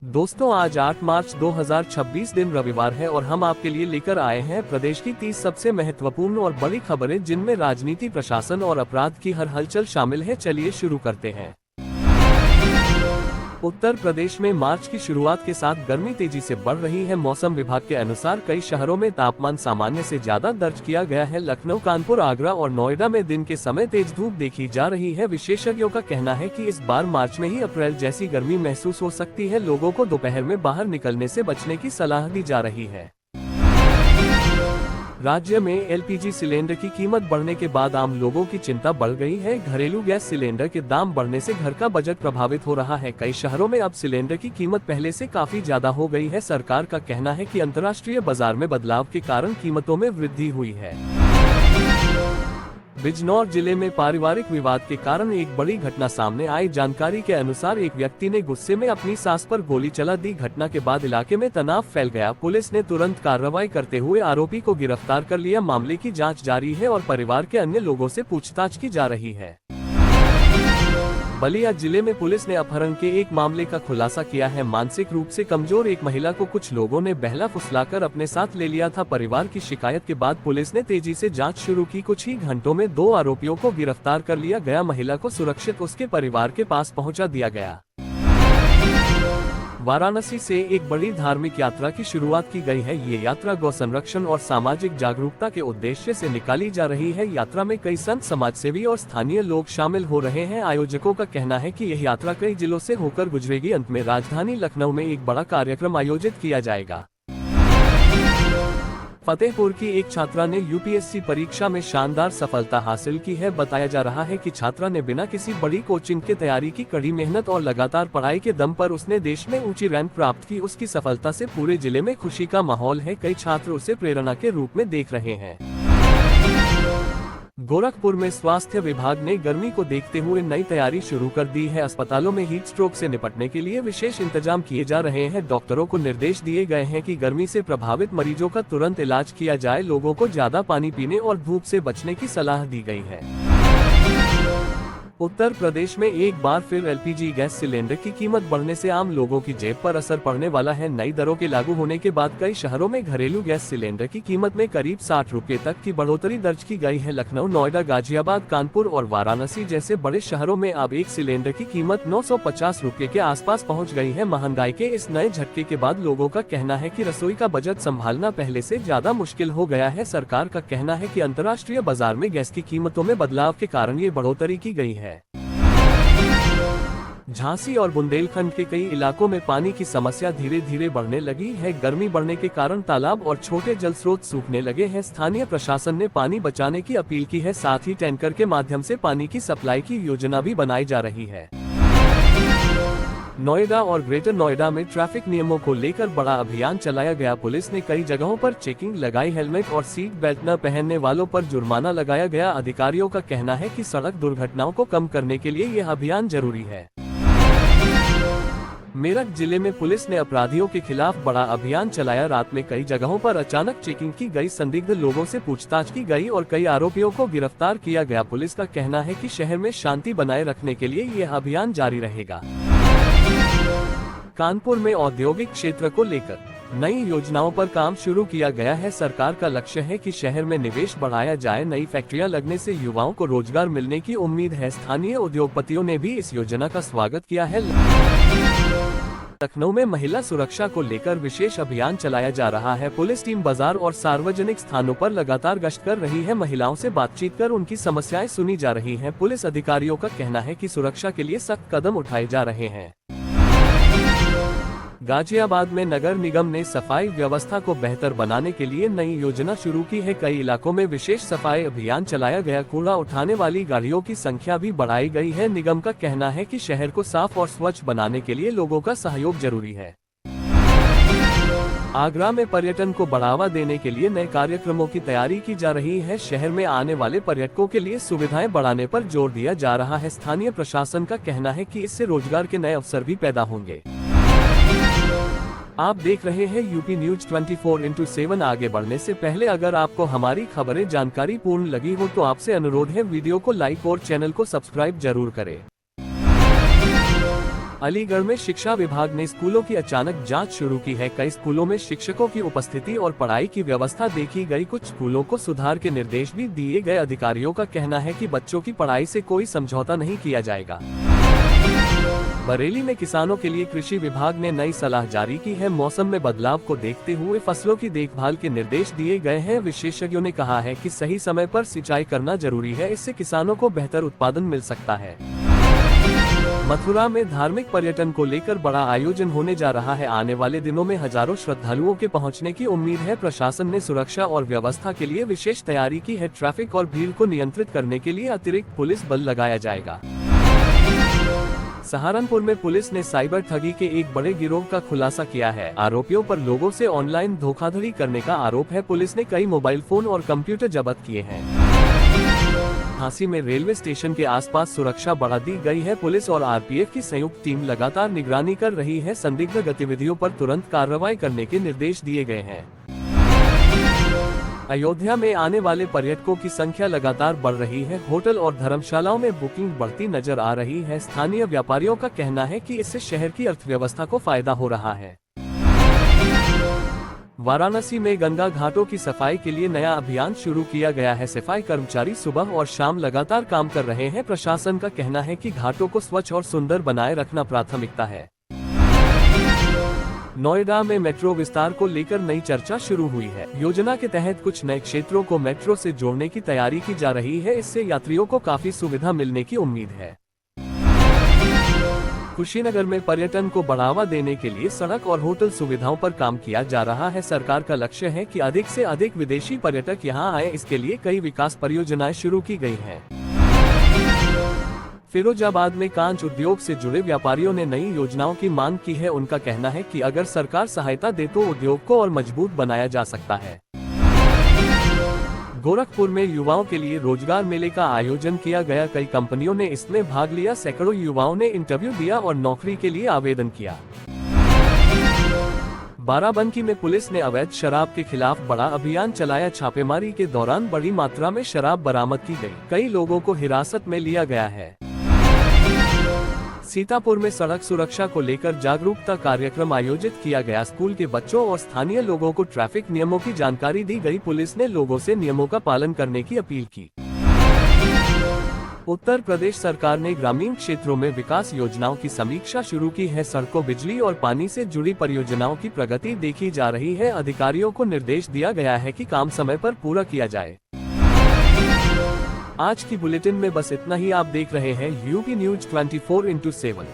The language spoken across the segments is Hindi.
दोस्तों आज 8 मार्च 2026 दिन रविवार है और हम आपके लिए लेकर आए हैं प्रदेश की 30 सबसे महत्वपूर्ण और बड़ी खबरें जिनमें राजनीति, प्रशासन और अपराध की हर हलचल शामिल है। चलिए शुरू करते हैं। उत्तर प्रदेश में मार्च की शुरुआत के साथ गर्मी तेजी से बढ़ रही है। मौसम विभाग के अनुसार कई शहरों में तापमान सामान्य से ज्यादा दर्ज किया गया है। लखनऊ, कानपुर, आगरा और नोएडा में दिन के समय तेज धूप देखी जा रही है। विशेषज्ञों का कहना है कि इस बार मार्च में ही अप्रैल जैसी गर्मी महसूस हो सकती है। लोगों को दोपहर में बाहर निकलने से बचने की सलाह दी जा रही है। राज्य में एलपीजी सिलेंडर की कीमत बढ़ने के बाद आम लोगों की चिंता बढ़ गई है। घरेलू गैस सिलेंडर के दाम बढ़ने से घर का बजट प्रभावित हो रहा है। कई शहरों में अब सिलेंडर की कीमत पहले से काफी ज्यादा हो गई है। सरकार का कहना है कि अंतर्राष्ट्रीय बाजार में बदलाव के कारण कीमतों में वृद्धि हुई है। बिजनौर जिले में पारिवारिक विवाद के कारण एक बड़ी घटना सामने आई। जानकारी के अनुसार एक व्यक्ति ने गुस्से में अपनी सास पर गोली चला दी। घटना के बाद इलाके में तनाव फैल गया। पुलिस ने तुरंत कार्रवाई करते हुए आरोपी को गिरफ्तार कर लिया। मामले की जांच जारी है और परिवार के अन्य लोगों से पूछताछ की जा रही है। बलिया जिले में पुलिस ने अपहरण के एक मामले का खुलासा किया है। मानसिक रूप से कमजोर एक महिला को कुछ लोगों ने बहला फुसलाकर अपने साथ ले लिया था। परिवार की शिकायत के बाद पुलिस ने तेजी से जांच शुरू की। कुछ ही घंटों में 2 आरोपियों को गिरफ्तार कर लिया गया। महिला को सुरक्षित उसके परिवार के पास पहुंचा दिया गया। वाराणसी से एक बड़ी धार्मिक यात्रा की शुरुआत की गई है। ये यात्रा गौ संरक्षण और सामाजिक जागरूकता के उद्देश्य से निकाली जा रही है। यात्रा में कई संत, समाजसेवी और स्थानीय लोग शामिल हो रहे हैं। आयोजकों का कहना है कि यह यात्रा कई जिलों से होकर गुजरेगी। अंत में राजधानी लखनऊ में एक बड़ा कार्यक्रम आयोजित किया जाएगा। फतेहपुर की एक छात्रा ने यूपीएससी परीक्षा में शानदार सफलता हासिल की है। बताया जा रहा है कि छात्रा ने बिना किसी बड़ी कोचिंग के तैयारी की, कड़ी मेहनत और लगातार पढ़ाई के दम पर उसने देश में ऊंची रैंक प्राप्त की। उसकी सफलता से पूरे जिले में खुशी का माहौल है। कई छात्र उसे प्रेरणा के रूप में देख रहे हैं। गोरखपुर में स्वास्थ्य विभाग ने गर्मी को देखते हुए नई तैयारी शुरू कर दी है। अस्पतालों में हीट स्ट्रोक से निपटने के लिए विशेष इंतजाम किए जा रहे हैं। डॉक्टरों को निर्देश दिए गए हैं कि गर्मी से प्रभावित मरीजों का तुरंत इलाज किया जाए। लोगों को ज्यादा पानी पीने और धूप से बचने की सलाह दी गई है। उत्तर प्रदेश में एक बार फिर एलपीजी गैस सिलेंडर की कीमत बढ़ने से आम लोगों की जेब पर असर पड़ने वाला है। नई दरों के लागू होने के बाद कई शहरों में घरेलू गैस सिलेंडर की कीमत में करीब 60 रुपये तक की बढ़ोतरी दर्ज की गई है। लखनऊ, नोएडा, गाजियाबाद, कानपुर और वाराणसी जैसे बड़े शहरों में अब एक सिलेंडर की कीमत 950 रुपये के आसपास पहुंच गई है। महंगाई के इस नए झटके के बाद लोगों का कहना है कि रसोई का बजट संभालना पहले से ज्यादा मुश्किल हो गया है। सरकार का कहना है कि अंतर्राष्ट्रीय बाजार में गैस की कीमतों में बदलाव के कारण ये बढ़ोतरी की गई है। झांसी और बुंदेलखंड के कई इलाकों में पानी की समस्या धीरे धीरे बढ़ने लगी है। गर्मी बढ़ने के कारण तालाब और छोटे जल स्रोत सूखने लगे हैं। स्थानीय प्रशासन ने पानी बचाने की अपील की है। साथ ही टैंकर के माध्यम से पानी की सप्लाई की योजना भी बनाई जा रही है। नोएडा और ग्रेटर नोएडा में ट्रैफिक नियमों को लेकर बड़ा अभियान चलाया गया। पुलिस ने कई जगहों पर चेकिंग लगाई। हेलमेट और सीट बेल्ट न पहनने वालों पर जुर्माना लगाया गया। अधिकारियों का कहना है कि सड़क दुर्घटनाओं को कम करने के लिए यह अभियान जरूरी है। मेरठ जिले में पुलिस ने अपराधियों के खिलाफ बड़ा अभियान चलाया। रात में कई जगहों पर अचानक चेकिंग की गई। संदिग्ध लोगों से पूछताछ की गई और कई आरोपियों को गिरफ्तार किया गया। पुलिस का कहना है कि शहर में शांति बनाए रखने के लिए यह अभियान जारी रहेगा। कानपुर में औद्योगिक क्षेत्र को लेकर नई योजनाओं पर काम शुरू किया गया है। सरकार का लक्ष्य है कि शहर में निवेश बढ़ाया जाए। नई फैक्ट्रियां लगने से युवाओं को रोजगार मिलने की उम्मीद है। स्थानीय उद्योगपतियों ने भी इस योजना का स्वागत किया है। लखनऊ में महिला सुरक्षा को लेकर विशेष अभियान चलाया जा रहा है। पुलिस टीम बाजार और सार्वजनिक स्थानों पर लगातार गश्त कर रही है। महिलाओं से बातचीत कर उनकी समस्याएं सुनी जा रही हैं। पुलिस अधिकारियों का कहना है कि सुरक्षा के लिए सख्त कदम उठाए जा रहे हैं। गाजियाबाद में नगर निगम ने सफाई व्यवस्था को बेहतर बनाने के लिए नई योजना शुरू की है। कई इलाकों में विशेष सफाई अभियान चलाया गया। कूड़ा उठाने वाली गाड़ियों की संख्या भी बढ़ाई गई है। निगम का कहना है कि शहर को साफ और स्वच्छ बनाने के लिए लोगों का सहयोग जरूरी है। आगरा में पर्यटन को बढ़ावा देने के लिए नए कार्यक्रमों की तैयारी की जा रही है। शहर में आने वाले पर्यटकों के लिए सुविधाएं बढ़ाने पर जोर दिया जा रहा है। स्थानीय प्रशासन का कहना है कि इससे रोजगार के नए अवसर भी पैदा होंगे। आप देख रहे हैं यूपी न्यूज 24/7। आगे बढ़ने से पहले अगर आपको हमारी खबरें जानकारी पूर्ण लगी हो तो आपसे अनुरोध है वीडियो को लाइक और चैनल को सब्सक्राइब जरूर करें। अलीगढ़ में शिक्षा विभाग ने स्कूलों की अचानक जांच शुरू की है। कई स्कूलों में शिक्षकों की उपस्थिति और पढ़ाई की व्यवस्था देखी गई। कुछ स्कूलों को सुधार के निर्देश भी दिए गए। अधिकारियों का कहना है कि बच्चों की पढ़ाई से कोई समझौता नहीं किया जाएगा। बरेली में किसानों के लिए कृषि विभाग ने नई सलाह जारी की है। मौसम में बदलाव को देखते हुए फसलों की देखभाल के निर्देश दिए गए हैं। विशेषज्ञों ने कहा है कि सही समय पर सिंचाई करना जरूरी है, इससे किसानों को बेहतर उत्पादन मिल सकता है। मथुरा में धार्मिक पर्यटन को लेकर बड़ा आयोजन होने जा रहा है। आने वाले दिनों में हजारों श्रद्धालुओं के पहुंचने की उम्मीद है। प्रशासन ने सुरक्षा और व्यवस्था के लिए विशेष तैयारी की है। ट्रैफिक और भीड़ को नियंत्रित करने के लिए अतिरिक्त पुलिस बल लगाया जाएगा। सहारनपुर में पुलिस ने साइबर ठगी के एक बड़े गिरोह का खुलासा किया है। आरोपियों पर लोगों से ऑनलाइन धोखाधड़ी करने का आरोप है। पुलिस ने कई मोबाइल फोन और कंप्यूटर जब्त किए हैं। झांसी में रेलवे स्टेशन के आसपास सुरक्षा बढ़ा दी गई है। पुलिस और आरपीएफ की संयुक्त टीम लगातार निगरानी कर रही है। संदिग्ध गतिविधियों पर तुरंत कार्रवाई करने के निर्देश दिए गए हैं। अयोध्या में आने वाले पर्यटकों की संख्या लगातार बढ़ रही है। होटल और धर्मशालाओं में बुकिंग बढ़ती नजर आ रही है। स्थानीय व्यापारियों का कहना है कि इससे शहर की अर्थव्यवस्था को फायदा हो रहा है। वाराणसी में गंगा घाटों की सफाई के लिए नया अभियान शुरू किया गया है। सफाई कर्मचारी सुबह और शाम लगातार काम कर रहे हैं। प्रशासन का कहना है कि घाटों को स्वच्छ और सुंदर बनाए रखना प्राथमिकता है। नोएडा में मेट्रो विस्तार को लेकर नई चर्चा शुरू हुई है। योजना के तहत कुछ नए क्षेत्रों को मेट्रो से जोड़ने की तैयारी की जा रही है। इससे यात्रियों को काफी सुविधा मिलने की उम्मीद है। कुशीनगर में पर्यटन को बढ़ावा देने के लिए सड़क और होटल सुविधाओं पर काम किया जा रहा है। सरकार का लक्ष्य है कि अधिक से अधिक विदेशी पर्यटक यहां आए। इसके लिए कई विकास परियोजनाएं शुरू की गई हैं। फिरोजाबाद में कांच उद्योग से जुड़े व्यापारियों ने नई योजनाओं की मांग की है। उनका कहना है कि अगर सरकार सहायता दे तो उद्योग को और मजबूत बनाया जा सकता है। गोरखपुर में युवाओं के लिए रोजगार मेले का आयोजन किया गया। कई कंपनियों ने इसमें भाग लिया। सैकड़ों युवाओं ने इंटरव्यू दिया और नौकरी के लिए आवेदन किया। बाराबंकी में पुलिस ने अवैध शराब के खिलाफ बड़ा अभियान चलाया। छापेमारी के दौरान बड़ी मात्रा में शराब बरामद की गई। कई लोगों को हिरासत में लिया गया है। सीतापुर में सड़क सुरक्षा को लेकर जागरूकता कार्यक्रम आयोजित किया गया। स्कूल के बच्चों और स्थानीय लोगों को ट्रैफिक नियमों की जानकारी दी गई। पुलिस ने लोगों से नियमों का पालन करने की अपील की। उत्तर प्रदेश सरकार ने ग्रामीण क्षेत्रों में विकास योजनाओं की समीक्षा शुरू की है। सड़कों, बिजली और पानी से जुड़ी परियोजनाओं की प्रगति देखी जा रही है। अधिकारियों को निर्देश दिया गया है कि काम समय पर पूरा किया जाए। आज की बुलेटिन में बस इतना ही। आप देख रहे हैं यूपी न्यूज 24/7।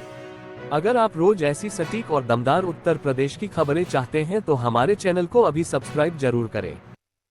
अगर आप रोज ऐसी सटीक और दमदार उत्तर प्रदेश की खबरें चाहते हैं तो हमारे चैनल को अभी सब्सक्राइब जरूर करें।